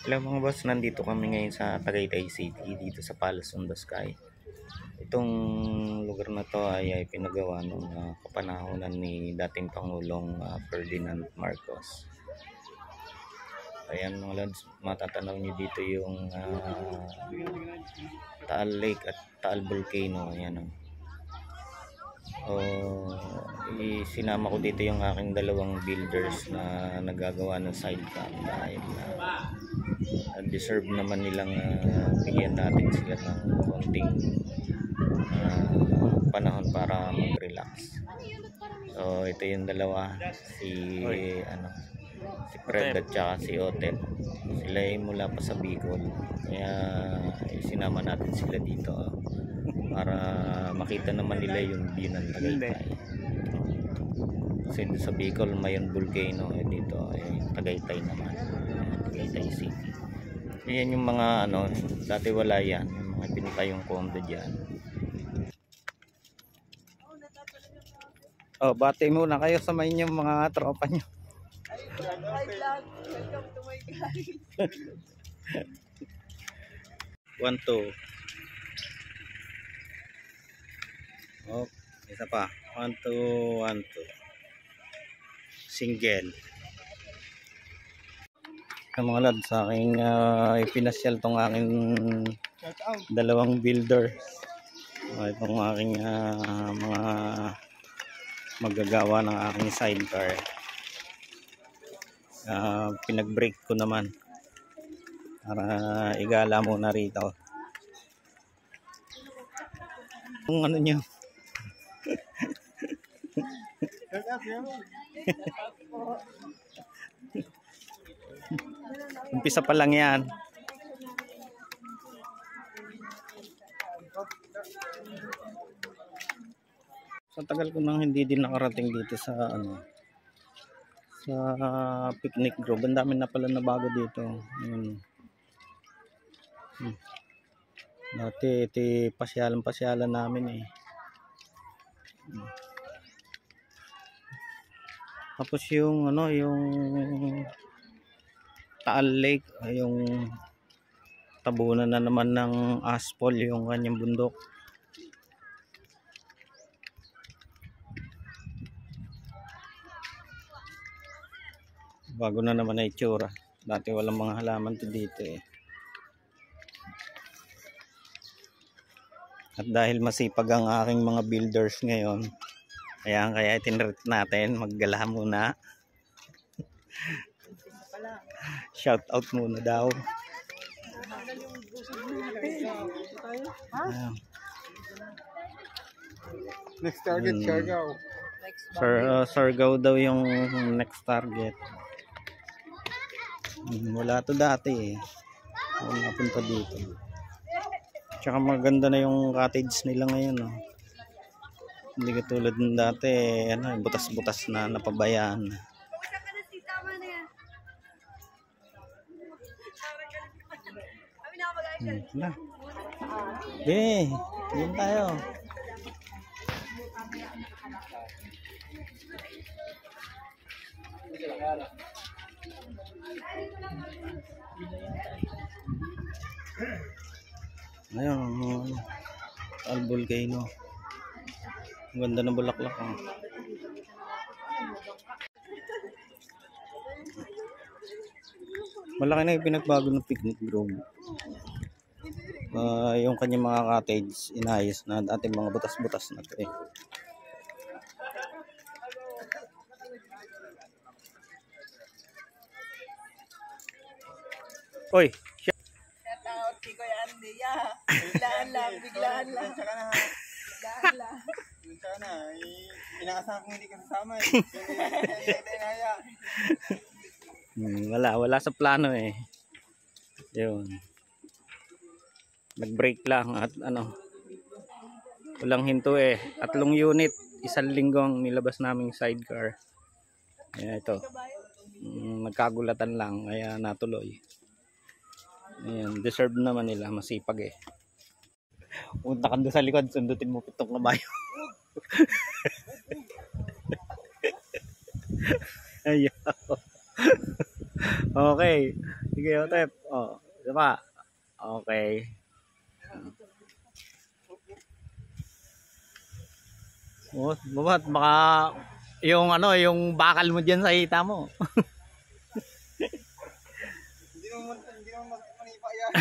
Hello mga boss, nandito kami ngayon sa Tagaytay City, dito sa Palace on the Sky. Itong lugar na to ay pinagawa nung kapanahonan ni dating Pangulong Ferdinand Marcos. Ayan mga lads, matatanaw nyo dito yung Taal Lake at Taal Volcano. Ayan sinama ko dito yung aking dalawang builders na nagagawa ng sidecam dahil deserve naman nilang bigyan natin sila ng konting panahon para mag-relax. So ito yung dalawa, si Fred at saka si Otep. Sila ay mula pa sa Bicol, kaya sinama natin sila dito para makita naman nila yung view ng Tagaytay. Kasi sa Bicol mayon volcano, dito ay Tagaytay naman, Tagaytay City. Ayan yung mga dati wala yan, yung mga pinitayong kondo dyan. Bati muna kayo sa inyo mga tropa nyo. Hi vlog, welcome to my guys. 1, 2. Isa pa. 1, 2, 1, 2. Single. Mga lads, sa aking ipinasyal tong aking dalawang builder. Itong aking mga maggagawa ng aking sidecar. Pinag-break ko naman para igala muna rito. Kung ano nyo. Umpisa pa lang yan. Sa tagal ko nang hindi din nakarating dito sa sa picnic grove. Ang dami na pala na bago dito. Dati ito pasyalan namin Tapos yung yung Taal Lake, yung tabunan na naman ng asphalt yung kanyang bundok. Bago na naman na itsura. Dati walang mga halaman dito At dahil masipag ang aking mga builders ngayon, kaya itinret natin, maggala muna. Shout out muna daw. Next target, Siargao. Siargao daw yung next target. Wala to dati Wala punta dito. Tsaka maganda na yung cottage nila ngayon Hindi katulad ng dati butas-butas na napabayaan. Yun tayo. Ayun, Taal Volcano. Ang ganda ng bulaklak Malaki na yung pinagbago ng picnic grove. Yung kanyang mga cottage inayos na, dati mga butas-butas na to Oy, Shout out kay Kuya Andy. Biglaan lang. Biglaan lang. Sana, inaasahan kong hindi ka sasama wala sa plano Yun. Nag-break lang at walang hinto 3 unit, 1 linggo ang nilabas naming sidecar. Ito. Nagkagulatan lang kaya natuloy. Ayan, deserve naman nila, masipag Punta ka doon sa likod, sundutin mo pitong kabayo. Ayaw. Okay. Sige, Otep. Oh, isa pa. Okay. Oh, babat baka yung ano, yung bakal mo diyan sa hita mo. Hindi naman manipa yan.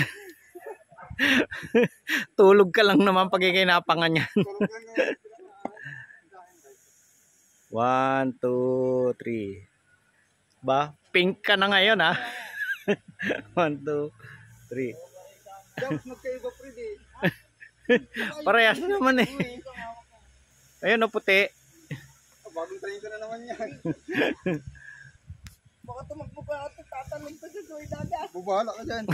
Tulog ka lang naman pag ikinapangan yan. Tulog lang naman. 1, 2, 3. Ba, pink ka na ngayon ha. 1, 2, 3. Jumps, magkaiba pre di. Parehas naman eh. Ayun o, puti. Bagong train ka na naman yan. Baka tumakbo ka at tatanong ka sa suwi dagat. Bubahala ka dyan.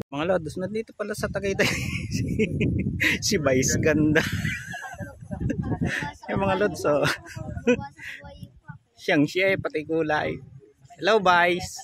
Mga lods, nandito pala sa Tagaytay si Vice ganda. Yung mga lods, so siyang siya eh, pati kulay. Hello, Vice.